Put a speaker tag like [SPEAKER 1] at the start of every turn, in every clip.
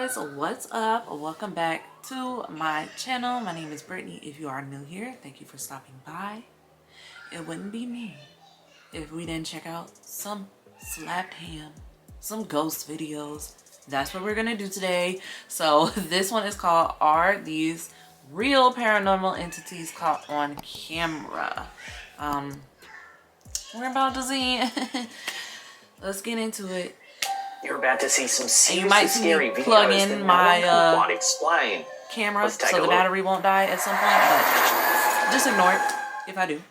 [SPEAKER 1] guys, what's up? Welcome back to my channel. My name is Brittany. If you are new here, thank you for stopping by. It wouldn't be me if we didn't check out some slapped ham, some ghost videos. That's what we're gonna do today. So this one is called Are These Real Paranormal Entities Caught on Camera? We're about to see. Let's get into it.
[SPEAKER 2] You're about to see some seriously
[SPEAKER 1] you might see
[SPEAKER 2] scary
[SPEAKER 1] me plug
[SPEAKER 2] videos
[SPEAKER 1] in
[SPEAKER 2] that
[SPEAKER 1] my
[SPEAKER 2] no one could explain.
[SPEAKER 1] camera so the battery won't die at some point, but just ignore it if I do.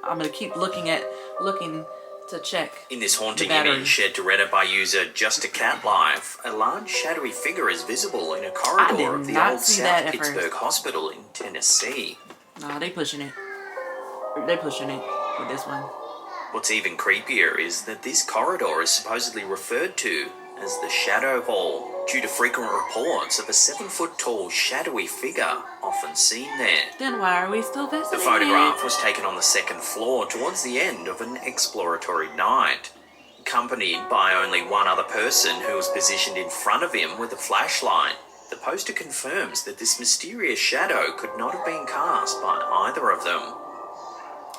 [SPEAKER 1] I'm gonna keep looking to check.
[SPEAKER 2] In this haunting image shared to Reddit by user Just a Cat Life, a large shadowy figure is visible in a corridor of the old South Pittsburgh Hospital in Tennessee.
[SPEAKER 1] Nah, they pushing it. They're pushing it with this one.
[SPEAKER 2] What's even creepier is that this corridor is supposedly referred to as the Shadow Hall due to frequent reports of a 7-foot-tall shadowy figure often seen there.
[SPEAKER 1] Then why are we still visiting?
[SPEAKER 2] The photograph was taken on the second floor towards the end of an exploratory night, accompanied by only one other person who was positioned in front of him with a flashlight. The poster confirms that this mysterious shadow could not have been cast by either of them.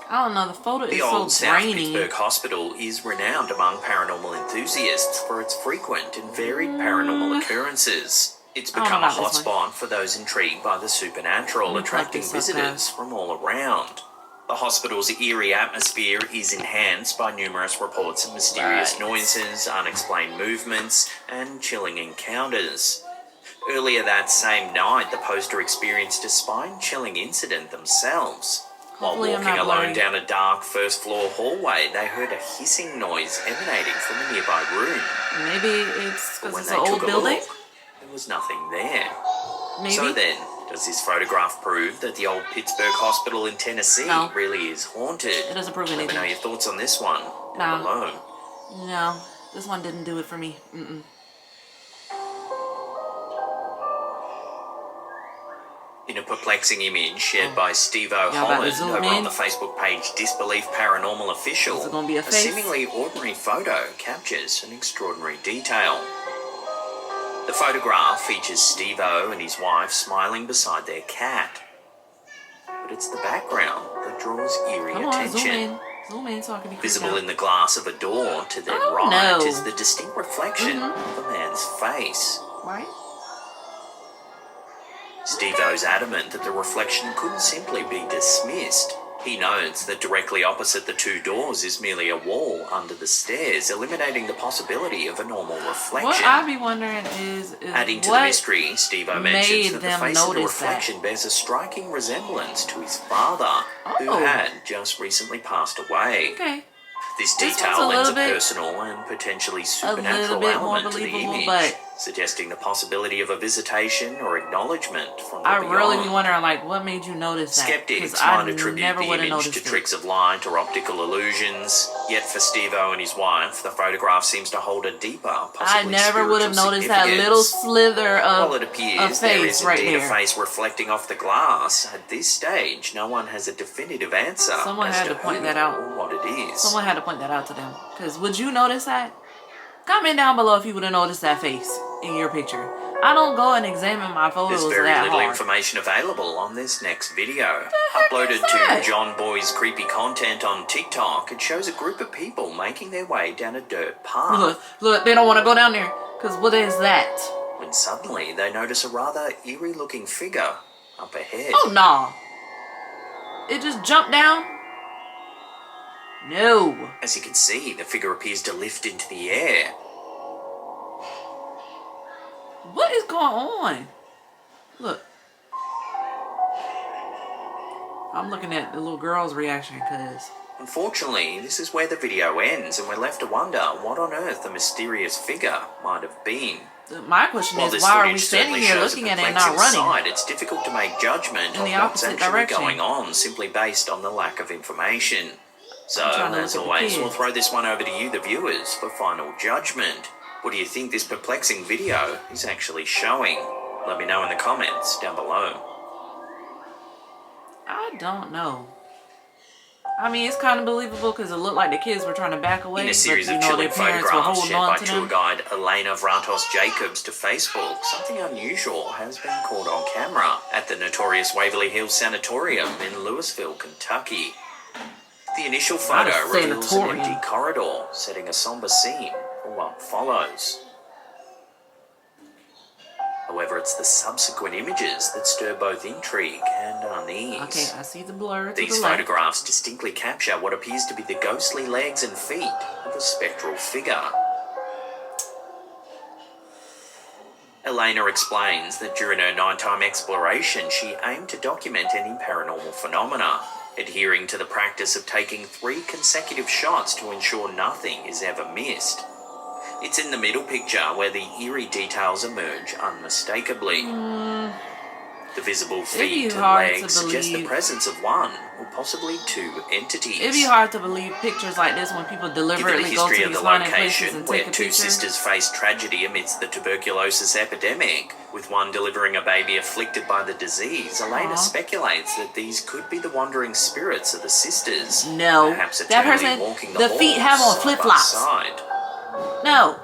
[SPEAKER 1] I don't know, the photo is so grainy.
[SPEAKER 2] The old South Pittsburgh Hospital is renowned among paranormal enthusiasts for its frequent and varied paranormal occurrences. It's become a hotspot for those intrigued by the supernatural, attracting visitors from all around. The hospital's eerie atmosphere is enhanced by numerous reports of mysterious noises, unexplained movements, and chilling encounters. Earlier that same night, the poster experienced a spine-chilling incident themselves. While walking alone down a dark first-floor hallway, they heard a hissing noise emanating from a nearby room.
[SPEAKER 1] Maybe it's because it's an old building?
[SPEAKER 2] There was nothing there.
[SPEAKER 1] Maybe.
[SPEAKER 2] So then, does this photograph prove that the old Pittsburgh Hospital in Tennessee really is haunted?
[SPEAKER 1] It doesn't prove anything.
[SPEAKER 2] Let me know your thoughts on this one down below.
[SPEAKER 1] No, this one didn't do it for me.
[SPEAKER 2] In a perplexing image shared by Steve-O Holland over on the Facebook page Disbelief Paranormal Official, a seemingly ordinary photo captures an extraordinary detail. The photograph features Steve-O and his wife smiling beside their cat. But it's the background that draws eerie attention.
[SPEAKER 1] Zoom in so I can be
[SPEAKER 2] visible in the glass of a door to their right is the distinct reflection of a man's face.
[SPEAKER 1] Right?
[SPEAKER 2] Steve-O's adamant that the reflection couldn't simply be dismissed. He notes that directly opposite the two doors is merely a wall under the stairs, eliminating the possibility of a normal reflection.
[SPEAKER 1] What I'd be wondering is
[SPEAKER 2] adding to the mystery, Steve-O mentions that the face of the reflection bears a striking resemblance to his father, who had just recently passed away.
[SPEAKER 1] Okay.
[SPEAKER 2] This detail lends a personal and potentially supernatural element to the image, suggesting the possibility of a visitation or acknowledgement from the beyond.
[SPEAKER 1] I really be wondering, like, what made you notice that?
[SPEAKER 2] Skeptics might attribute the image to tricks of light or optical illusions, yet for Steve-O and his wife, the photograph seems to hold a deeper, possibly
[SPEAKER 1] I never would have noticed that little slither of
[SPEAKER 2] While it appears there is indeed a face reflecting off the glass, at this stage, no one has a definitive answer as to who or what it is.
[SPEAKER 1] Someone had to point that out to them. Because would you notice that? Comment down below if you would have noticed that face in your picture. I don't go and examine my photos that hard.
[SPEAKER 2] There's very little information available on this next video. Uploaded to John Boy's Creepy Content on TikTok, it shows a group of people making their way down a dirt path.
[SPEAKER 1] Look, they don't want to go down there. Because what is that?
[SPEAKER 2] When suddenly they notice a rather eerie-looking figure up ahead.
[SPEAKER 1] Oh, no. It just jumped down? No.
[SPEAKER 2] As you can see, the figure appears to lift into the air.
[SPEAKER 1] What is going on? Look. I'm looking at the little girl's reaction because...
[SPEAKER 2] Unfortunately, this is where the video ends and we're left to wonder what on earth the mysterious figure might have been.
[SPEAKER 1] My question is, why are we standing here looking at it and not running?
[SPEAKER 2] It's difficult to make judgment on what's actually going on simply based on the lack of information. So, as always, we'll throw this one over to you, the viewers, for final judgment. What do you think this perplexing video is actually showing? Let me know in the comments down below.
[SPEAKER 1] I don't know. I mean, it's kind of believable because it looked like the kids were trying to back away.
[SPEAKER 2] In a series
[SPEAKER 1] but,
[SPEAKER 2] of
[SPEAKER 1] their
[SPEAKER 2] chilling
[SPEAKER 1] parents were
[SPEAKER 2] photographs
[SPEAKER 1] holding
[SPEAKER 2] shared
[SPEAKER 1] on
[SPEAKER 2] by
[SPEAKER 1] to
[SPEAKER 2] tour
[SPEAKER 1] them.
[SPEAKER 2] guide Elena Vratos Jacobs to Facebook, something unusual has been caught on camera at the notorious Waverly Hills Sanatorium in Louisville, Kentucky. The initial photo reveals an empty corridor, setting a somber scene for what follows. However, it's the subsequent images that stir both intrigue and unease.
[SPEAKER 1] Okay, I see the blur to
[SPEAKER 2] These
[SPEAKER 1] the left.
[SPEAKER 2] photographs distinctly capture what appears to be the ghostly legs and feet of a spectral figure. Elena explains that during her nighttime exploration, she aimed to document any paranormal phenomena, adhering to the practice of taking 3 consecutive shots to ensure nothing is ever missed. It's in the middle picture where the eerie details emerge unmistakably. The visible feet and legs suggest the presence of one or possibly 2 entities.
[SPEAKER 1] It'd be hard to believe pictures like this when people deliberately go to these haunted places and take a picture.
[SPEAKER 2] Where 2 sisters face tragedy amidst the tuberculosis epidemic, with one delivering a baby afflicted by the disease, Elena speculates that these could be the wandering spirits of the sisters.
[SPEAKER 1] No,
[SPEAKER 2] perhaps
[SPEAKER 1] that person,
[SPEAKER 2] walking
[SPEAKER 1] the feet have on flip-flops. No.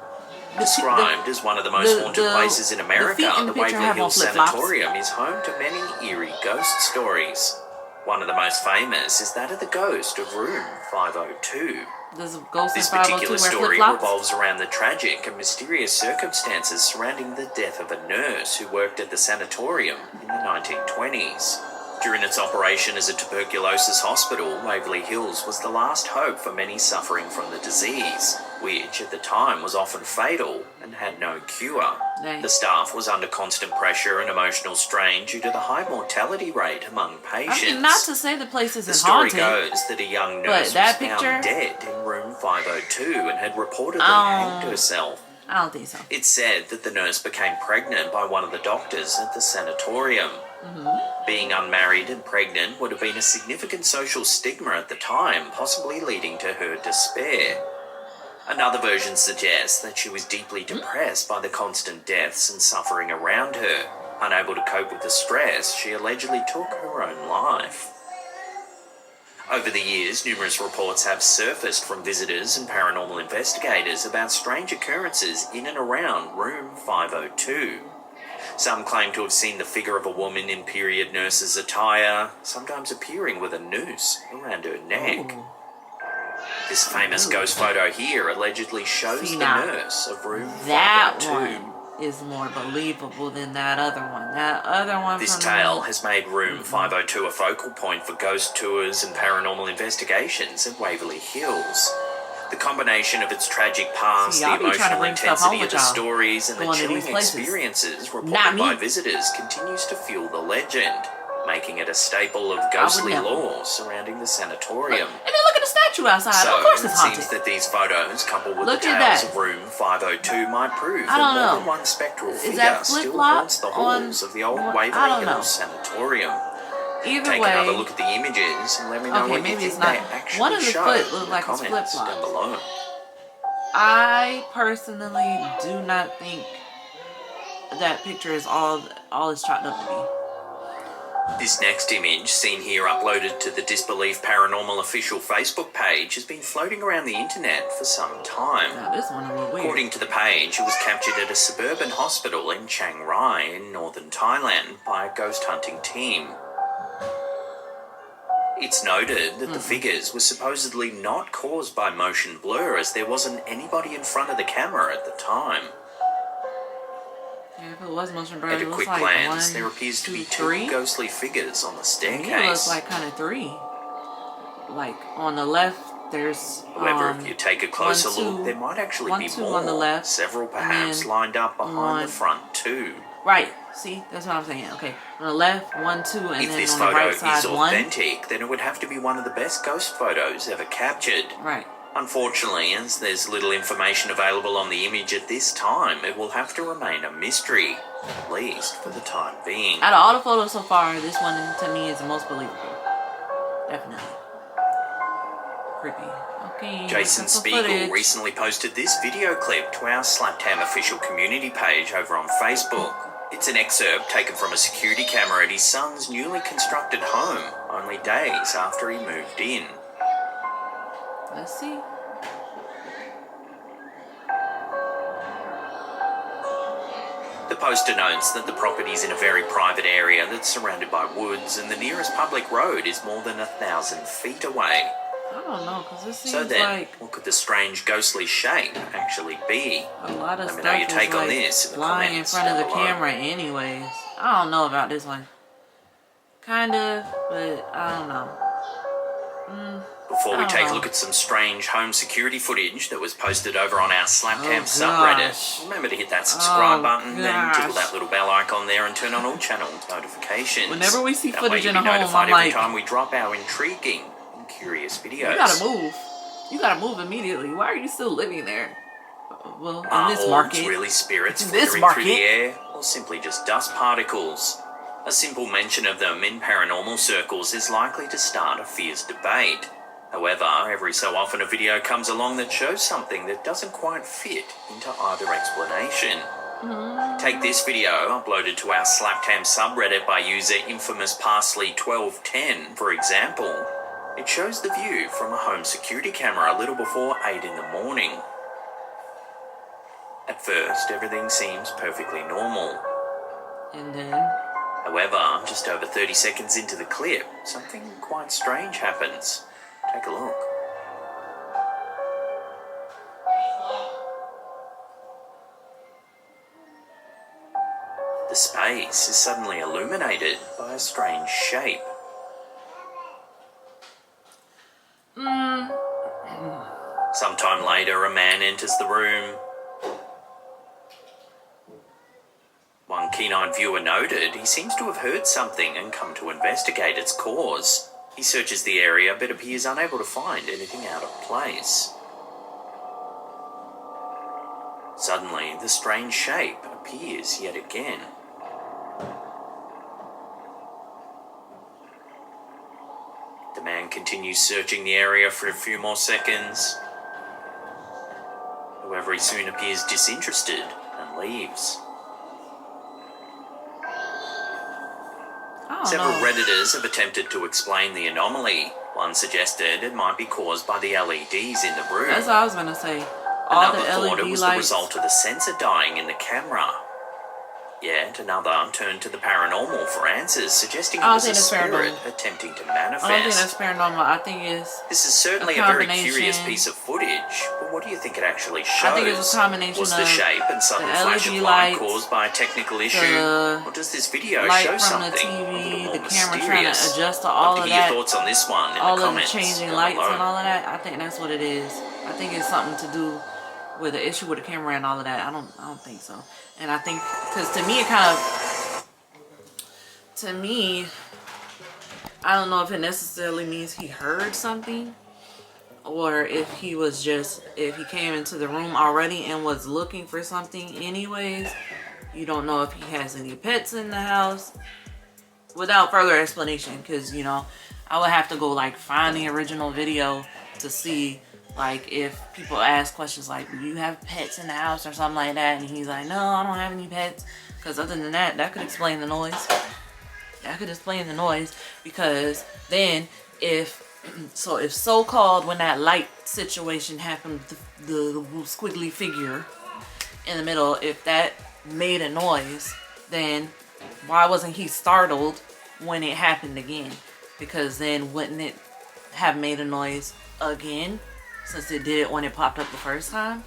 [SPEAKER 2] Described as one of the most haunted places in America, the Waverly Hills Sanatorium is home to many eerie ghost stories. One of the most famous is that of the ghost of room 502. This particular story revolves around the tragic and mysterious circumstances surrounding the death of a nurse who worked at the sanatorium in the 1920s. During its operation as a tuberculosis hospital, Waverly Hills was the last hope for many suffering from the disease, which at the time was often fatal and had no cure. The staff was under constant pressure and emotional strain due to the high mortality rate among patients.
[SPEAKER 1] I mean, not to say the place isn't
[SPEAKER 2] haunted.
[SPEAKER 1] haunted.
[SPEAKER 2] The story goes that a young nurse was found dead in room 502 and had reportedly hanged herself.
[SPEAKER 1] I don't think so.
[SPEAKER 2] It's said that the nurse became pregnant by one of the doctors at the sanatorium. Being unmarried and pregnant would have been a significant social stigma at the time, possibly leading to her despair. Another version suggests that she was deeply depressed by the constant deaths and suffering around her. Unable to cope with the stress, she allegedly took her own life. Over the years, numerous reports have surfaced from visitors and paranormal investigators about strange occurrences in and around room 502. Some claim to have seen the figure of a woman in period nurse's attire, sometimes appearing with a noose around her neck. This famous ghost photo here allegedly shows the nurse of room 502.
[SPEAKER 1] That one is more believable than that other one. That other one.
[SPEAKER 2] This tale has made room 502 a focal point for ghost tours and paranormal investigations at Waverly Hills. The combination of its tragic past, the emotional intensity of the stories, and the chilling experiences reported by visitors continues to fuel the legend, making it a staple of ghostly lore surrounding the sanatorium.
[SPEAKER 1] And then look at the statue outside.
[SPEAKER 2] So,
[SPEAKER 1] of course it's haunted.
[SPEAKER 2] It seems that these photos, coupled with the tales of room 502, might prove that more than one spectral figure still haunts the halls of the old Waverly Hills Sanatorium. Take another look at the images and let me know what you think they actually
[SPEAKER 1] one of the
[SPEAKER 2] show
[SPEAKER 1] foot looked
[SPEAKER 2] in
[SPEAKER 1] like
[SPEAKER 2] the
[SPEAKER 1] it's
[SPEAKER 2] comments
[SPEAKER 1] flip-flops.
[SPEAKER 2] down below.
[SPEAKER 1] I personally do not think that picture is all it's chalked up to be.
[SPEAKER 2] This next image, seen here uploaded to the Disbelief Paranormal official Facebook page, has been floating around the internet for some time.
[SPEAKER 1] Now, this one a little weird.
[SPEAKER 2] According to the page, it was captured at a suburban hospital in Chiang Rai in northern Thailand by a ghost hunting team. It's noted that the figures were supposedly not caused by motion blur, as there wasn't anybody in front of the camera at the time.
[SPEAKER 1] Yeah, if it was motion blur,
[SPEAKER 2] At a
[SPEAKER 1] it
[SPEAKER 2] quick
[SPEAKER 1] like
[SPEAKER 2] glance,
[SPEAKER 1] 1,
[SPEAKER 2] there appears to be
[SPEAKER 1] 3
[SPEAKER 2] ghostly figures on the staircase.
[SPEAKER 1] It looks like kind of 3. Like on the left, there's.
[SPEAKER 2] However, if you take a closer look, there might actually be more.
[SPEAKER 1] On the left,
[SPEAKER 2] several perhaps lined up behind the front too.
[SPEAKER 1] Right. See, that's what I'm saying. Okay, on the left, 1, 2, and
[SPEAKER 2] if
[SPEAKER 1] then
[SPEAKER 2] this
[SPEAKER 1] on the
[SPEAKER 2] photo
[SPEAKER 1] right side,
[SPEAKER 2] is
[SPEAKER 1] 1.
[SPEAKER 2] authentic, then it would have to be one of the best ghost photos ever captured.
[SPEAKER 1] Right.
[SPEAKER 2] Unfortunately, as there's little information available on the image at this time, it will have to remain a mystery, at least for the time being.
[SPEAKER 1] Out of all the photos so far, this one to me is the most believable. Definitely. Creepy. Okay.
[SPEAKER 2] Jason Spiegel recently posted this video clip to our Slaptam official community page over on Facebook. It's an excerpt taken from a security camera at his son's newly constructed home, only days after he moved in.
[SPEAKER 1] Let's see.
[SPEAKER 2] The poster notes that the property is in a very private area that's surrounded by woods, and the nearest public road is more than 1,000 feet away.
[SPEAKER 1] I don't know, because this seems
[SPEAKER 2] So then,
[SPEAKER 1] like
[SPEAKER 2] what could the strange ghostly shape actually be?
[SPEAKER 1] a lot of
[SPEAKER 2] Let me
[SPEAKER 1] stuff
[SPEAKER 2] know your
[SPEAKER 1] is
[SPEAKER 2] take on
[SPEAKER 1] like
[SPEAKER 2] this in the
[SPEAKER 1] flying in
[SPEAKER 2] comments
[SPEAKER 1] front of the
[SPEAKER 2] down below.
[SPEAKER 1] camera anyways. I don't know about this one. Kind of, but I don't know.
[SPEAKER 2] Before we
[SPEAKER 1] I don't
[SPEAKER 2] take a
[SPEAKER 1] know.
[SPEAKER 2] look at some strange home security footage that was posted over on our Slapcam
[SPEAKER 1] Oh,
[SPEAKER 2] subreddit,
[SPEAKER 1] gosh.
[SPEAKER 2] remember to hit that subscribe
[SPEAKER 1] Oh,
[SPEAKER 2] button and tickle
[SPEAKER 1] gosh.
[SPEAKER 2] that little bell icon there and turn on all channel notifications.
[SPEAKER 1] Whenever we see
[SPEAKER 2] That
[SPEAKER 1] footage
[SPEAKER 2] way
[SPEAKER 1] in
[SPEAKER 2] you'll
[SPEAKER 1] a
[SPEAKER 2] be
[SPEAKER 1] home,
[SPEAKER 2] notified
[SPEAKER 1] I'm
[SPEAKER 2] every
[SPEAKER 1] like,
[SPEAKER 2] time we drop our intriguing and curious videos.
[SPEAKER 1] you gotta move. You gotta move immediately. Why are you still living there? Well,
[SPEAKER 2] Are
[SPEAKER 1] in this
[SPEAKER 2] orbs
[SPEAKER 1] market.
[SPEAKER 2] really spirits
[SPEAKER 1] In this
[SPEAKER 2] flittering through the
[SPEAKER 1] market.
[SPEAKER 2] air, or simply just dust particles? A simple mention of them in paranormal circles is likely to start a fierce debate. However, every so often a video comes along that shows something that doesn't quite fit into either explanation. Take this video, uploaded to our Slapcam subreddit by user infamousparsley1210, for example. It shows the view from a home security camera a little before 8 in the morning. At first, everything seems perfectly normal.
[SPEAKER 1] And then,
[SPEAKER 2] However, just over 30 seconds into the clip, something quite strange happens. Take a look. The space is suddenly illuminated by a strange shape. Sometime later, a man enters the room. One keen-eyed viewer noted he seems to have heard something and come to investigate its cause. He searches the area but appears unable to find anything out of place. Suddenly, the strange shape appears yet again. The man continues searching the area for a few more seconds. However, he soon appears disinterested and leaves.
[SPEAKER 1] I don't
[SPEAKER 2] Several
[SPEAKER 1] know.
[SPEAKER 2] Redditors have attempted to explain the anomaly. One suggested it might be caused by the LEDs in the room.
[SPEAKER 1] That's what I was gonna say. All
[SPEAKER 2] Another
[SPEAKER 1] the
[SPEAKER 2] thought it
[SPEAKER 1] LED
[SPEAKER 2] was the
[SPEAKER 1] lights.
[SPEAKER 2] result of the sensor dying in the camera. Yet another turned to the paranormal for answers, suggesting it
[SPEAKER 1] I don't
[SPEAKER 2] was a
[SPEAKER 1] think it's
[SPEAKER 2] spirit
[SPEAKER 1] paranormal.
[SPEAKER 2] attempting to
[SPEAKER 1] I don't think that's
[SPEAKER 2] manifest.
[SPEAKER 1] paranormal. I think it's
[SPEAKER 2] This is certainly
[SPEAKER 1] a
[SPEAKER 2] a very curious
[SPEAKER 1] combination.
[SPEAKER 2] piece of footage, but what do you think it actually shows?
[SPEAKER 1] I think it's a combination
[SPEAKER 2] Was the
[SPEAKER 1] of
[SPEAKER 2] shape and sudden
[SPEAKER 1] the
[SPEAKER 2] flash of
[SPEAKER 1] LED
[SPEAKER 2] light
[SPEAKER 1] lights,
[SPEAKER 2] caused by a technical issue?
[SPEAKER 1] the
[SPEAKER 2] Or does this video
[SPEAKER 1] light
[SPEAKER 2] show
[SPEAKER 1] from
[SPEAKER 2] something
[SPEAKER 1] the
[SPEAKER 2] a little
[SPEAKER 1] TV,
[SPEAKER 2] more
[SPEAKER 1] the camera
[SPEAKER 2] mysterious?
[SPEAKER 1] trying to adjust to
[SPEAKER 2] Love
[SPEAKER 1] all
[SPEAKER 2] to
[SPEAKER 1] of
[SPEAKER 2] hear your
[SPEAKER 1] that,
[SPEAKER 2] thoughts on this one in
[SPEAKER 1] all
[SPEAKER 2] the
[SPEAKER 1] of the
[SPEAKER 2] comments
[SPEAKER 1] changing
[SPEAKER 2] down
[SPEAKER 1] lights
[SPEAKER 2] below.
[SPEAKER 1] and all of that. I think that's what it is. I think it's something to do with the issue with the camera and all of that. I don't think so. And I think, because to me, I don't know if it necessarily means he heard something, or if he came into the room already and was looking for something anyways. You don't know if he has any pets in the house, without further explanation, because I would have to go like find the original video to see like if people ask questions like, do you have pets in the house or something like that, and he's like, no, I don't have any pets. Because other than that, that could explain the noise. That could explain the noise, because then if so-called when that light situation happened, the squiggly figure in the middle, if that made a noise, then why wasn't he startled when it happened again? Because then wouldn't it have made a noise again, since it did it when it popped up the first time?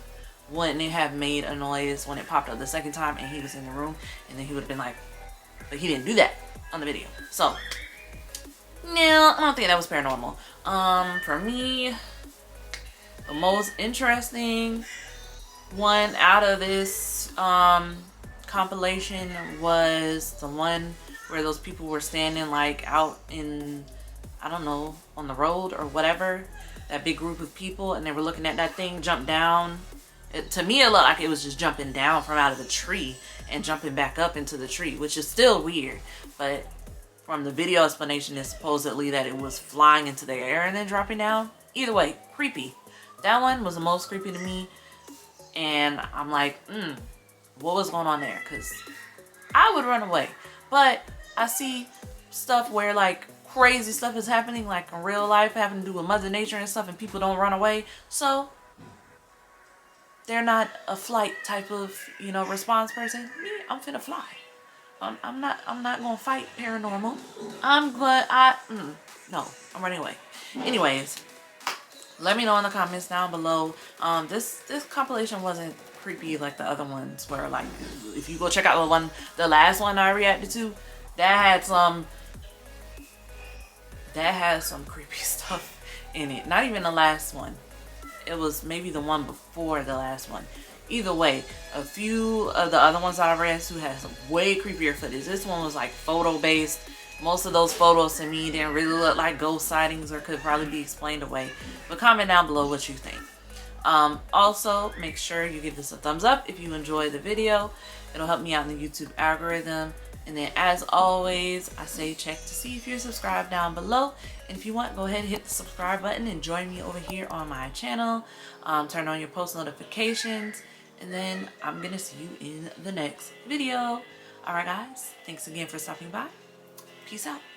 [SPEAKER 1] Wouldn't it have made a noise when it popped up the second time and he was in the room? And then he would have been like, but he didn't do that on the video. So no, I don't think that was paranormal. For me, the most interesting one out of this compilation was the one where those people were standing like out in, I don't know, on the road or whatever, that big group of people, and they were looking at that thing jump down. To me, it looked like it was just jumping down from out of the tree and jumping back up into the tree, which is still weird. But from the video explanation, it's supposedly that it was flying into the air and then dropping down. Either way, creepy. That one was the most creepy to me. And I'm like, what was going on there? Because I would run away. But I see stuff where like crazy stuff is happening, like in real life, having to do with Mother Nature and stuff, and people don't run away. So they're not a flight type of, you know, response person. Me, I'm finna fly. I'm not gonna fight paranormal. No, I'm running away. Anyways, let me know in the comments down below. This compilation wasn't creepy like the other ones where, like, if you go check out the last one I reacted to, that had some creepy stuff in it. Not even the last one. It was maybe the one before the last one. Either way, a few of the other ones I read to had some way creepier footage. This one was like photo based. Most of those photos to me didn't really look like ghost sightings or could probably be explained away. But comment down below what you think. Also, make sure you give this a thumbs up if you enjoyed the video. It'll help me out in the YouTube algorithm. And then, as always, I say check to see if you're subscribed down below. And if you want, go ahead and hit the subscribe button and join me over here on my channel. Turn on your post notifications. And then I'm going to see you in the next video. Alright guys, thanks again for stopping by. Peace out.